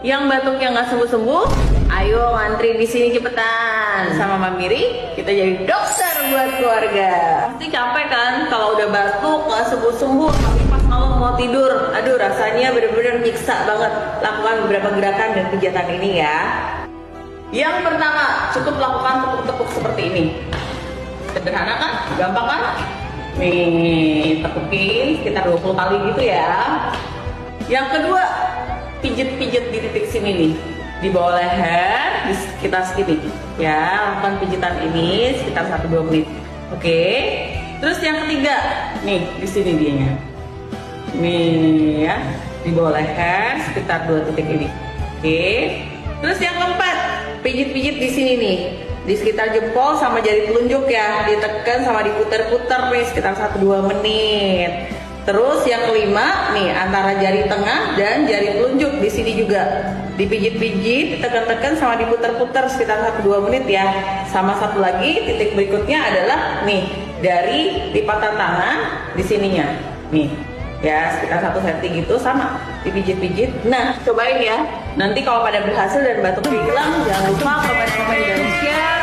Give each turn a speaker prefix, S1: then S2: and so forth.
S1: Yang batuknya nggak sembuh-sembuh, ayo ngantri di sini cepetan sama Mami Riri. Kita jadi dokter buat keluarga. Pasti capek kan kalau udah batuk nggak sembuh-sembuh, tapi pas malam mau tidur, aduh rasanya bener-bener nyiksa banget. Lakukan beberapa gerakan dan pijatan ini ya. Yang pertama, cukup lakukan tepuk-tepuk seperti ini. Sederhana kan? Gampang kan? Nih, tepukin sekitar 20 kali gitu ya. Yang kedua, pijit-pijit di titik sini nih, di bawah leher, di sekitar sini ya. Lakukan pijitan ini sekitar 1-2 menit. Oke. Terus yang ketiga, nih di sini dianya. Nih ya, di bawah leher sekitar 2 titik ini. Oke. Terus yang keempat, pijit-pijit di sini nih, di sekitar jempol sama jari telunjuk ya, ditekan sama diputer-puter nih sekitar 1-2 menit. Terus yang kelima nih, antara jari tengah dan jari telunjuk di sini juga dipijit-pijit, ditekan-tekan sama diputer-puter sekitar 1-2 menit ya. Sama satu lagi titik berikutnya adalah nih dari lipatan tangan di sininya nih ya, sekitar 1 cm gitu, sama dipijit-pijit. Nah cobain ya, nanti kalau pada berhasil dan batuk hilang, jangan lupa komen-komen dan share